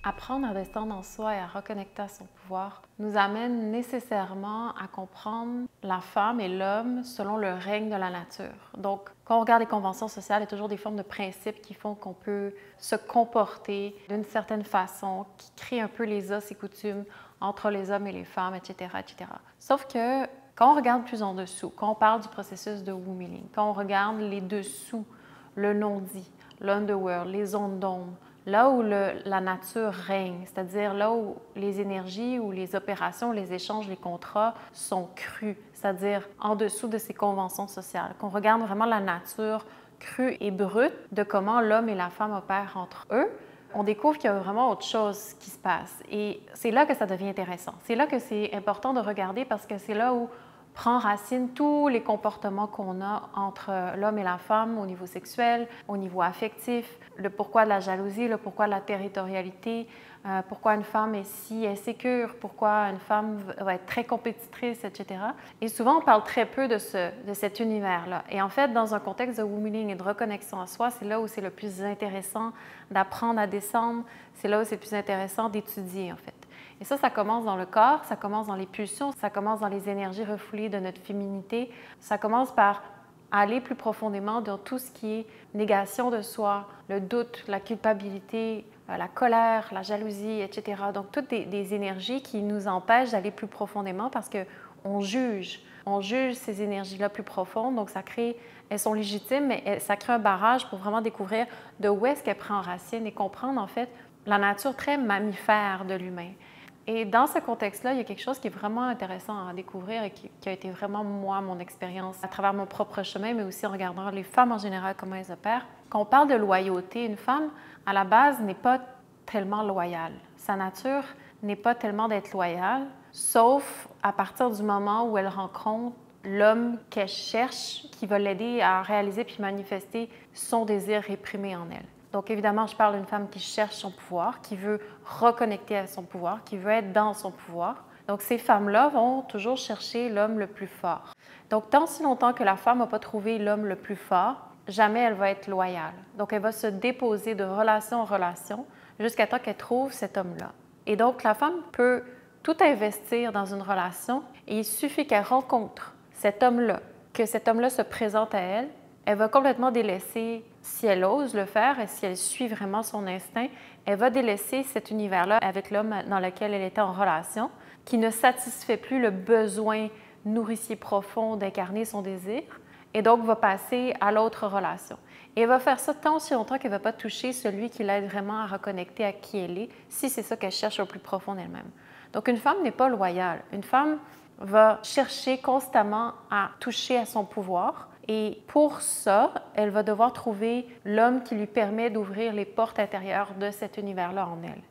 Apprendre à descendre en soi et à reconnecter à son pouvoir nous amène nécessairement à comprendre la femme et l'homme selon le règne de la nature. Donc, quand on regarde les conventions sociales, il y a toujours des formes de principes qui font qu'on peut se comporter d'une certaine façon, qui créent un peu les us et coutumes entre les hommes et les femmes, etc., etc. Sauf que quand on regarde plus en dessous, quand on parle du processus de womb-healing, quand on regarde les dessous, le non-dit, l'underworld, les zones d'ombre, là où la nature règne, c'est-à-dire là où les énergies ou les opérations, les échanges, les contrats sont crus, c'est-à-dire en dessous de ces conventions sociales, qu'on regarde vraiment la nature crue et brute de comment l'homme et la femme opèrent entre eux, on découvre qu'il y a vraiment autre chose qui se passe. Et c'est là que ça devient intéressant. C'est là que c'est important de regarder parce que c'est là où prend racine tous les comportements qu'on a entre l'homme et la femme au niveau sexuel, au niveau affectif, le pourquoi de la jalousie, le pourquoi de la territorialité, pourquoi une femme est si insécure, pourquoi une femme va être très compétitrice, etc. Et souvent, on parle très peu de cet univers-là. Et en fait, dans un contexte de womb-healing et de reconnexion à soi, c'est là où c'est le plus intéressant d'apprendre à descendre, c'est là où c'est le plus intéressant d'étudier, en fait. Et ça commence dans le corps, ça commence dans les pulsions, ça commence dans les énergies refoulées de notre féminité. Ça commence par aller plus profondément dans tout ce qui est négation de soi, le doute, la culpabilité, la colère, la jalousie, etc. Donc, toutes des énergies qui nous empêchent d'aller plus profondément parce qu'on juge. On juge ces énergies-là plus profondes, donc elles sont légitimes, mais ça crée un barrage pour vraiment découvrir de où est-ce qu'elles prennent racine et comprendre en fait la nature très mammifère de l'humain. Et dans ce contexte-là, il y a quelque chose qui est vraiment intéressant à découvrir et qui a été vraiment, moi, mon expérience à travers mon propre chemin, mais aussi en regardant les femmes en général, comment elles opèrent. Quand on parle de loyauté, une femme, à la base, n'est pas tellement loyale. Sa nature n'est pas tellement d'être loyale, sauf à partir du moment où elle rencontre l'homme qu'elle cherche, qui va l'aider à réaliser puis manifester son désir réprimé en elle. Donc, évidemment, je parle d'une femme qui cherche son pouvoir, qui veut reconnecter à son pouvoir, qui veut être dans son pouvoir. Donc, ces femmes-là vont toujours chercher l'homme le plus fort. Donc, tant si longtemps que la femme n'a pas trouvé l'homme le plus fort, jamais elle va être loyale. Donc, elle va se déposer de relation en relation jusqu'à temps qu'elle trouve cet homme-là. Et donc, la femme peut tout investir dans une relation et il suffit qu'elle rencontre cet homme-là, que cet homme-là se présente à elle, elle va complètement délaisser, si elle ose le faire et si elle suit vraiment son instinct, elle va délaisser cet univers-là avec l'homme dans lequel elle était en relation, qui ne satisfait plus le besoin nourricier profond d'incarner son désir, et donc va passer à l'autre relation. Et elle va faire ça tant si longtemps qu'elle ne va pas toucher celui qui l'aide vraiment à reconnecter à qui elle est, si c'est ça qu'elle cherche au plus profond d'elle-même. Donc une femme n'est pas loyale. Une femme va chercher constamment à toucher à son pouvoir, et pour ça, elle va devoir trouver l'homme qui lui permet d'ouvrir les portes intérieures de cet univers-là en elle.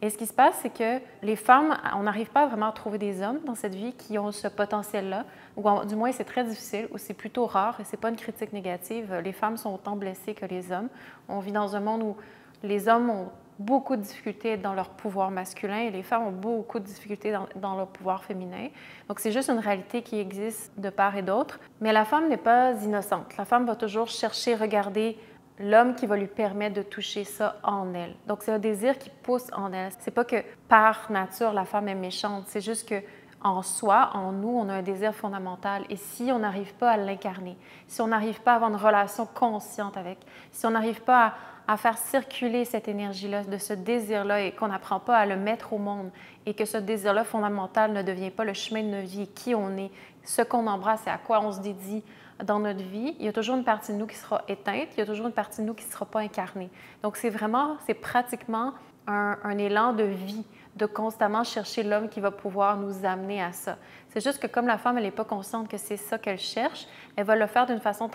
Et ce qui se passe, c'est que les femmes, on n'arrive pas vraiment à trouver des hommes dans cette vie qui ont ce potentiel-là, ou du moins c'est très difficile, ou c'est plutôt rare, et ce n'est pas une critique négative. Les femmes sont autant blessées que les hommes. On vit dans un monde où les hommes ont beaucoup de difficultés dans leur pouvoir masculin et les femmes ont beaucoup de difficultés dans leur pouvoir féminin. Donc, c'est juste une réalité qui existe de part et d'autre. Mais la femme n'est pas innocente. La femme va toujours chercher, regarder l'homme qui va lui permettre de toucher ça en elle. Donc, c'est un désir qui pousse en elle. C'est pas que par nature, la femme est méchante. C'est juste que en soi, en nous, on a un désir fondamental. Et si on n'arrive pas à l'incarner, si on n'arrive pas à avoir une relation consciente avec, si on n'arrive pas à faire circuler cette énergie-là, de ce désir-là, et qu'on n'apprend pas à le mettre au monde, et que ce désir-là fondamental ne devient pas le chemin de notre vie, qui on est, ce qu'on embrasse et à quoi on se dédie dans notre vie, il y a toujours une partie de nous qui sera éteinte, il y a toujours une partie de nous qui ne sera pas incarnée. Donc, c'est pratiquement un élan de vie, de constamment chercher l'homme qui va pouvoir nous amener à ça. C'est juste que comme la femme, elle n'est pas consciente que c'est ça qu'elle cherche, elle va le faire d'une façon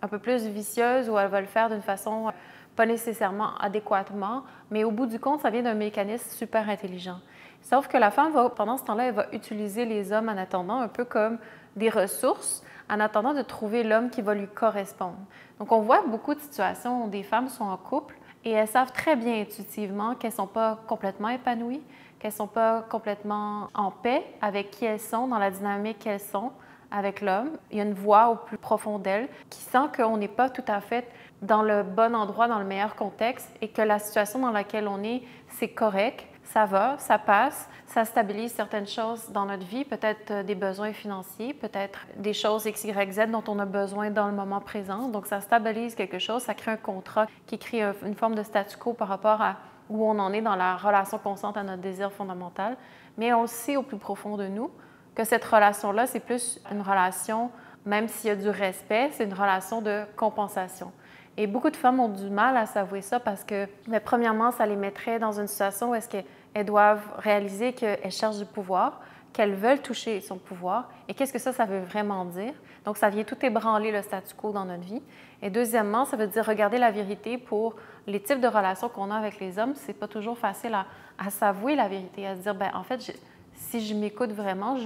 un peu plus vicieuse, ou elle va le faire d'une façon pas nécessairement adéquatement, mais au bout du compte, ça vient d'un mécanisme super intelligent. Sauf que la femme, pendant ce temps-là, elle va utiliser les hommes en attendant, un peu comme des ressources, en attendant de trouver l'homme qui va lui correspondre. Donc, on voit beaucoup de situations où des femmes sont en couple et elles savent très bien intuitivement qu'elles ne sont pas complètement épanouies, qu'elles ne sont pas complètement en paix avec qui elles sont, dans la dynamique qu'elles sont avec l'homme. Il y a une voix au plus profond d'elles qui sent qu'on n'est pas tout à fait dans le bon endroit, dans le meilleur contexte et que la situation dans laquelle on est, c'est correct, ça va, ça passe, ça stabilise certaines choses dans notre vie, peut-être des besoins financiers, peut-être des choses X, Y, Z dont on a besoin dans le moment présent. Donc, ça stabilise quelque chose, ça crée un contrat qui crée une forme de statu quo par rapport à où on en est dans la relation constante à notre désir fondamental. Mais on sait au plus profond de nous que cette relation-là, c'est plus une relation, même s'il y a du respect, c'est une relation de compensation. Et beaucoup de femmes ont du mal à s'avouer ça parce que, mais premièrement, ça les mettrait dans une situation où est-ce qu'elles doivent réaliser qu'elles cherchent du pouvoir, qu'elles veulent toucher son pouvoir. Et qu'est-ce que ça veut vraiment dire? Donc, ça vient tout ébranler le statu quo dans notre vie. Et deuxièmement, ça veut dire regarder la vérité pour les types de relations qu'on a avec les hommes. C'est pas toujours facile à s'avouer la vérité, à se dire, bien, en fait, si je m'écoute vraiment,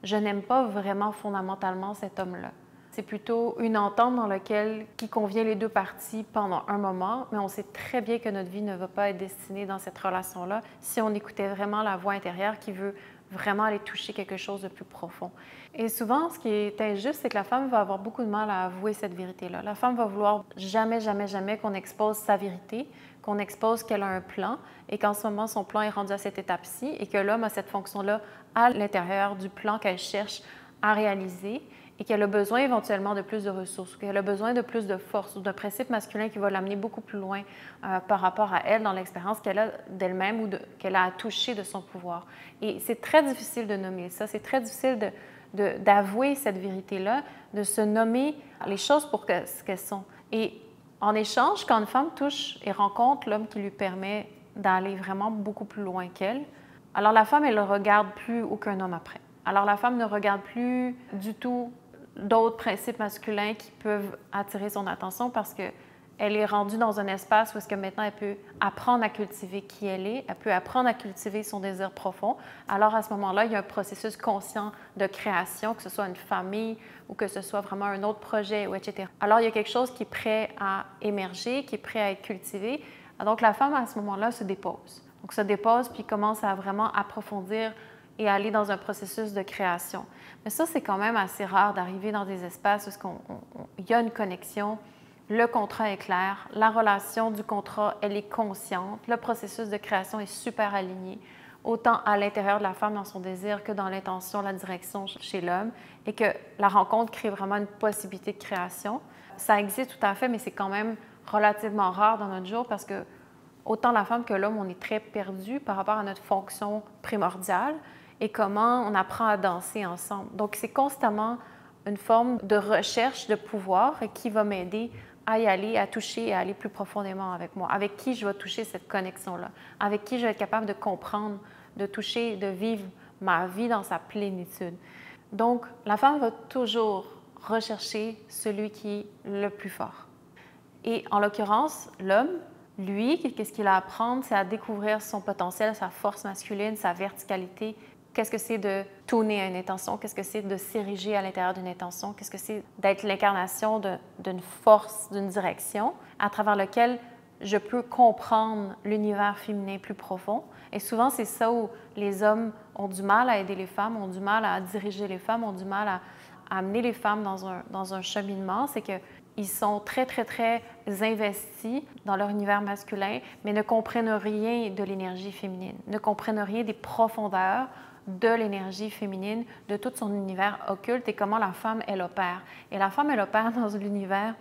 je n'aime pas vraiment fondamentalement cet homme-là. C'est plutôt une entente dans laquelle qui convient les deux parties pendant un moment, mais on sait très bien que notre vie ne va pas être destinée dans cette relation-là si on écoutait vraiment la voix intérieure qui veut vraiment aller toucher quelque chose de plus profond. Et souvent, ce qui est injuste, c'est que la femme va avoir beaucoup de mal à avouer cette vérité-là. La femme va vouloir jamais, jamais, jamais qu'on expose sa vérité, qu'on expose qu'elle a un plan et qu'en ce moment, son plan est rendu à cette étape-ci et que l'homme a cette fonction-là à l'intérieur du plan qu'elle cherche à réaliser et qu'elle a besoin éventuellement de plus de ressources, qu'elle a besoin de plus de force ou d'un principe masculin qui va l'amener beaucoup plus loin par rapport à elle dans l'expérience qu'elle a d'elle-même ou qu'elle a à toucher de son pouvoir. Et c'est très difficile de nommer ça, c'est très difficile d'avouer cette vérité-là, de se nommer les choses pour ce qu'elles sont. Et en échange, quand une femme touche et rencontre l'homme qui lui permet d'aller vraiment beaucoup plus loin qu'elle, alors la femme, elle ne regarde plus aucun homme après. Alors la femme ne regarde plus du tout d'autres principes masculins qui peuvent attirer son attention parce qu'elle est rendue dans un espace où est-ce que maintenant elle peut apprendre à cultiver qui elle peut apprendre à cultiver son désir profond. Alors à ce moment-là, il y a un processus conscient de création, que ce soit une famille ou que ce soit vraiment un autre projet, ou etc. Alors il y a quelque chose qui est prêt à émerger, qui est prêt à être cultivé. Donc la femme à ce moment-là se dépose. Donc se dépose puis commence à vraiment approfondir et aller dans un processus de création. Mais ça, c'est quand même assez rare d'arriver dans des espaces où il y a une connexion, le contrat est clair, la relation du contrat, elle est consciente, le processus de création est super aligné, autant à l'intérieur de la femme dans son désir que dans l'intention, la direction chez l'homme, et que la rencontre crée vraiment une possibilité de création. Ça existe tout à fait, mais c'est quand même relativement rare dans notre jour parce que autant la femme que l'homme, on est très perdu par rapport à notre fonction primordiale et comment on apprend à danser ensemble. Donc, c'est constamment une forme de recherche de pouvoir qui va m'aider à y aller, à toucher et à aller plus profondément avec moi. Avec qui je vais toucher cette connexion-là? Avec qui je vais être capable de comprendre, de toucher, de vivre ma vie dans sa plénitude. Donc, la femme va toujours rechercher celui qui est le plus fort. Et en l'occurrence, l'homme, lui, qu'est-ce qu'il a à apprendre? C'est à découvrir son potentiel, sa force masculine, sa verticalité. Qu'est-ce que c'est de tourner à une intention? Qu'est-ce que c'est de s'ériger à l'intérieur d'une intention? Qu'est-ce que c'est d'être l'incarnation d'une force, d'une direction à travers laquelle je peux comprendre l'univers féminin plus profond? Et souvent, c'est ça où les hommes ont du mal à aider les femmes, ont du mal à diriger les femmes, ont du mal à amener les femmes dans un cheminement. C'est qu'ils sont très, très, très investis dans leur univers masculin, mais ne comprennent rien de l'énergie féminine, ne comprennent rien des profondeurs de l'énergie féminine, de tout son univers occulte et comment la femme, elle opère. Et la femme, elle opère dans l'univers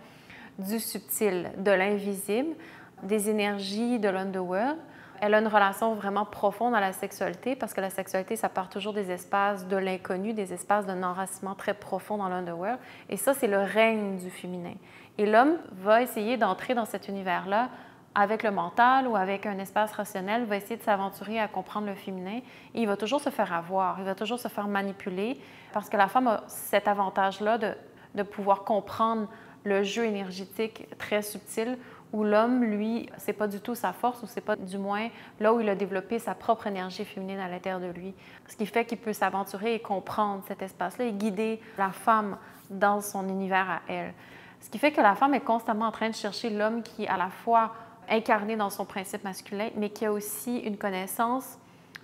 du subtil, de l'invisible, des énergies de l'underworld. Elle a une relation vraiment profonde à la sexualité parce que la sexualité, ça part toujours des espaces de l'inconnu, des espaces d'un enracinement très profond dans l'underworld. Et ça, c'est le règne du féminin. Et l'homme va essayer d'entrer dans cet univers-là avec le mental ou avec un espace rationnel, va essayer de s'aventurer à comprendre le féminin et il va toujours se faire avoir, il va toujours se faire manipuler parce que la femme a cet avantage-là de pouvoir comprendre le jeu énergétique très subtil où l'homme, lui, c'est pas du tout sa force ou c'est pas du moins là où il a développé sa propre énergie féminine à l'intérieur de lui. Ce qui fait qu'il peut s'aventurer et comprendre cet espace-là et guider la femme dans son univers à elle. Ce qui fait que la femme est constamment en train de chercher l'homme qui est à la fois incarné dans son principe masculin, mais qui a aussi une connaissance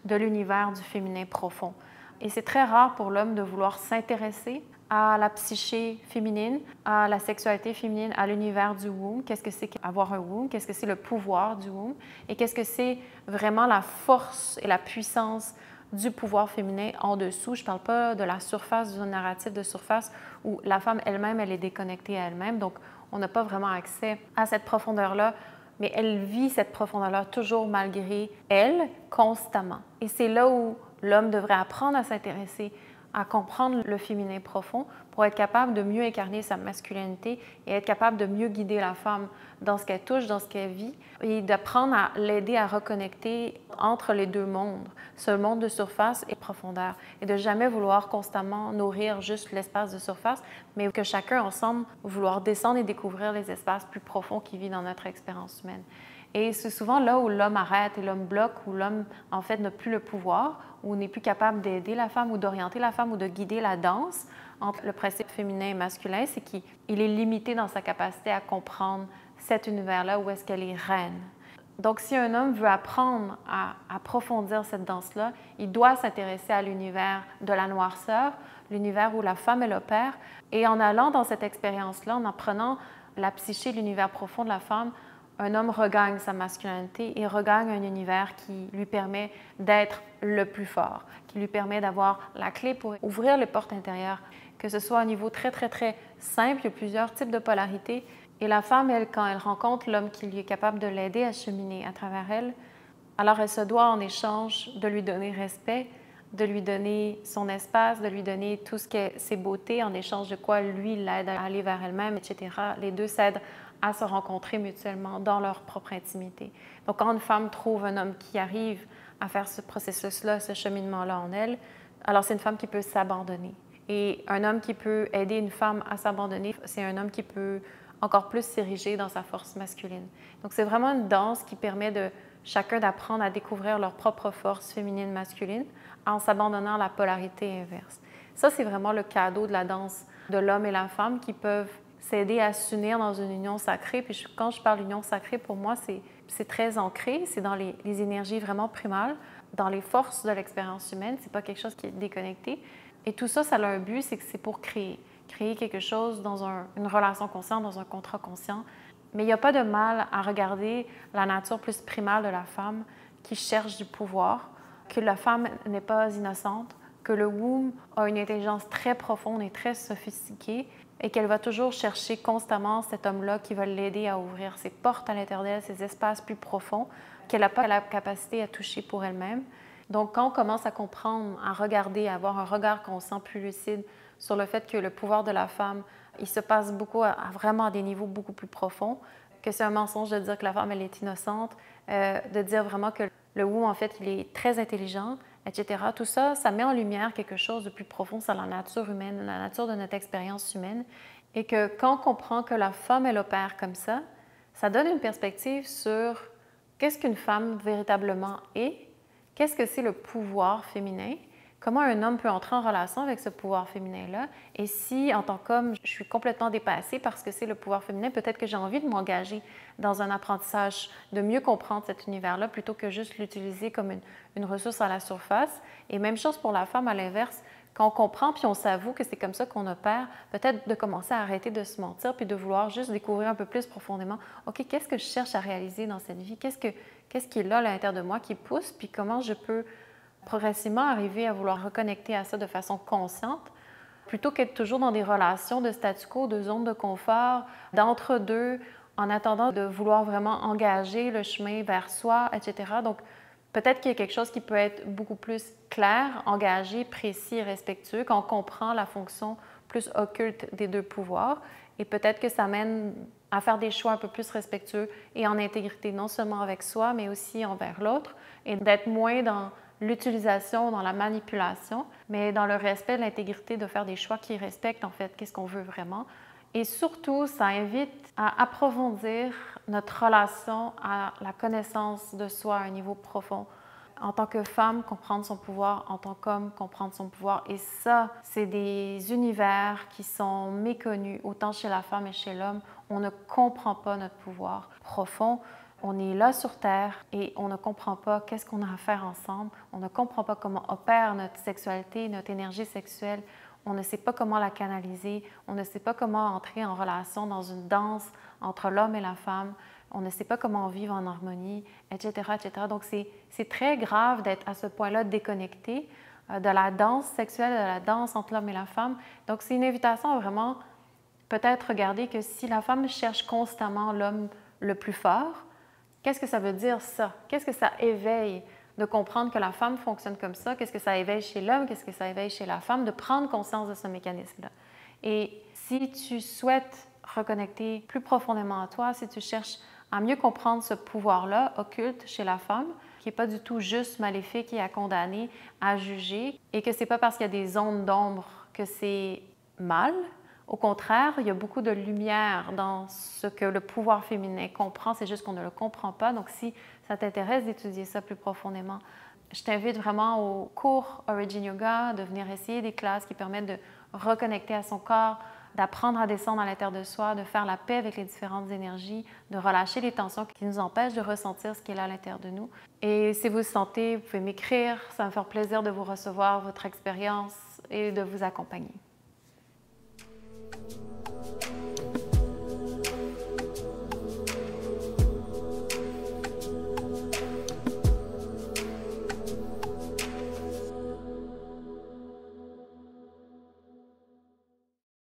de l'univers du féminin profond. Et c'est très rare pour l'homme de vouloir s'intéresser à la psyché féminine, à la sexualité féminine, à l'univers du womb. Qu'est-ce que c'est qu'avoir un womb? Qu'est-ce que c'est le pouvoir du womb? Et qu'est-ce que c'est vraiment la force et la puissance du pouvoir féminin en dessous? Je ne parle pas de la surface, du narratif de surface où la femme elle-même, elle est déconnectée à elle-même. Donc, on n'a pas vraiment accès à cette profondeur-là, mais elle vit cette profondeur-là toujours malgré elle, constamment. Et c'est là où l'homme devrait apprendre à s'intéresser, à comprendre le féminin profond pour être capable de mieux incarner sa masculinité et être capable de mieux guider la femme dans ce qu'elle touche, dans ce qu'elle vit et d'apprendre à l'aider à reconnecter entre les deux mondes, ce monde de surface et profondeur, et de jamais vouloir constamment nourrir juste l'espace de surface, mais que chacun ensemble vouloir descendre et découvrir les espaces plus profonds qui vivent dans notre expérience humaine. Et c'est souvent là où l'homme arrête et l'homme bloque, où l'homme, en fait, n'a plus le pouvoir, où n'est plus capable d'aider la femme ou d'orienter la femme ou de guider la danse entre le principe féminin et masculin, c'est qu'il est limité dans sa capacité à comprendre cet univers-là où est-ce qu'elle est reine. Donc, si un homme veut apprendre à approfondir cette danse-là, il doit s'intéresser à l'univers de la noirceur, l'univers où la femme, elle opère. Et en allant dans cette expérience-là, en apprenant la psyché, l'univers profond de la femme, un homme regagne sa masculinité et regagne un univers qui lui permet d'être le plus fort, qui lui permet d'avoir la clé pour ouvrir les portes intérieures, que ce soit au niveau très, très, très simple. Il y a plusieurs types de polarités. Et la femme, elle, quand elle rencontre l'homme qui lui est capable de l'aider à cheminer à travers elle, alors elle se doit en échange de lui donner respect, de lui donner son espace, de lui donner tout ce qu'est ses beautés, en échange de quoi lui l'aide à aller vers elle-même, etc. Les deux s'aident à se rencontrer mutuellement dans leur propre intimité. Donc, quand une femme trouve un homme qui arrive à faire ce processus-là, ce cheminement-là en elle, alors c'est une femme qui peut s'abandonner. Et un homme qui peut aider une femme à s'abandonner, c'est un homme qui peut encore plus s'ériger dans sa force masculine. Donc, c'est vraiment une danse qui permet de chacun d'apprendre à découvrir leur propre force féminine, masculine, en s'abandonnant à la polarité inverse. Ça, c'est vraiment le cadeau de la danse de l'homme et la femme qui peuvent s'aider à s'unir dans une union sacrée. Puis quand je parle d'union sacrée, pour moi, c'est très ancré, c'est dans les énergies vraiment primales, dans les forces de l'expérience humaine, c'est pas quelque chose qui est déconnecté. Et tout ça, ça a un but, c'est que c'est pour créer quelque chose dans une relation consciente, dans un contrat conscient. Mais il n'y a pas de mal à regarder la nature plus primale de la femme qui cherche du pouvoir, que la femme n'est pas innocente, que le womb a une intelligence très profonde et très sophistiquée et qu'elle va toujours chercher constamment cet homme-là qui va l'aider à ouvrir ses portes à l'intérieur d'elle, ses espaces plus profonds, qu'elle n'a pas la capacité à toucher pour elle-même. Donc, quand on commence à comprendre, à regarder, à avoir un regard conscient plus lucide sur le fait que le pouvoir de la femme, il se passe beaucoup vraiment à des niveaux beaucoup plus profonds, que c'est un mensonge de dire que la femme, elle est innocente, de dire vraiment que le womb, en fait, il est très intelligent, etc. Tout ça, ça met en lumière quelque chose de plus profond sur la nature humaine, la nature de notre expérience humaine. Et que quand on comprend que la femme, elle opère comme ça donne une perspective sur qu'est-ce qu'une femme véritablement est, qu'est-ce que c'est le pouvoir féminin, comment un homme peut entrer en relation avec ce pouvoir féminin-là, et si, en tant qu'homme, je suis complètement dépassée parce que c'est le pouvoir féminin, peut-être que j'ai envie de m'engager dans un apprentissage, de mieux comprendre cet univers-là, plutôt que juste l'utiliser comme une ressource à la surface. Et même chose pour la femme, à l'inverse, quand on comprend puis on s'avoue que c'est comme ça qu'on opère, peut-être de commencer à arrêter de se mentir puis de vouloir juste découvrir un peu plus profondément, OK, qu'est-ce que je cherche à réaliser dans cette vie? Qu'est-ce qui est là à l'intérieur de moi qui pousse, puis comment je peux progressivement arriver à vouloir reconnecter à ça de façon consciente, plutôt qu'être toujours dans des relations de statu quo, de zone de confort, d'entre-deux, en attendant de vouloir vraiment engager le chemin vers soi, etc. Donc, peut-être qu'il y a quelque chose qui peut être beaucoup plus clair, engagé, précis et respectueux quand on comprend la fonction plus occulte des deux pouvoirs. Et peut-être que ça mène à faire des choix un peu plus respectueux et en intégrité, non seulement avec soi, mais aussi envers l'autre, et d'être moins dans l'utilisation, dans la manipulation, mais dans le respect de l'intégrité, de faire des choix qui respectent en fait qu'est-ce qu'on veut vraiment. Et surtout, ça invite à approfondir notre relation à la connaissance de soi à un niveau profond. En tant que femme, comprendre son pouvoir, en tant qu'homme, comprendre son pouvoir. Et ça, c'est des univers qui sont méconnus, autant chez la femme et chez l'homme. On ne comprend pas notre pouvoir profond. On est là sur Terre et on ne comprend pas qu'est-ce qu'on a à faire ensemble. On ne comprend pas comment opère notre sexualité, notre énergie sexuelle. on ne sait pas comment la canaliser, on ne sait pas comment entrer en relation dans une danse entre l'homme et la femme, on ne sait pas comment vivre en harmonie, etc., etc. Donc, c'est très grave d'être à ce point-là déconnecté de la danse sexuelle, de la danse entre l'homme et la femme. Donc, c'est une invitation à vraiment peut-être regarder que si la femme cherche constamment l'homme le plus fort, qu'est-ce que ça veut dire ça? Qu'est-ce que ça éveille de comprendre que la femme fonctionne comme ça? Qu'est-ce que ça éveille chez l'homme? Qu'est-ce que ça éveille chez la femme? De prendre conscience de ce mécanisme-là. Et si tu souhaites reconnecter plus profondément à toi, si tu cherches à mieux comprendre ce pouvoir-là occulte chez la femme, qui n'est pas du tout juste maléfique et à condamner, à juger, et que ce n'est pas parce qu'il y a des zones d'ombre que c'est mal. Au contraire, il y a beaucoup de lumière dans ce que le pouvoir féminin comprend, c'est juste qu'on ne le comprend pas. Donc, si ça t'intéresse d'étudier ça plus profondément, je t'invite vraiment au cours Origin Yoga, de venir essayer des classes qui permettent de reconnecter à son corps, d'apprendre à descendre à l'intérieur de soi, de faire la paix avec les différentes énergies, de relâcher les tensions qui nous empêchent de ressentir ce qui est là à l'intérieur de nous. Et si vous le sentez, vous pouvez m'écrire, ça va me faire plaisir de vous recevoir, votre expérience et de vous accompagner.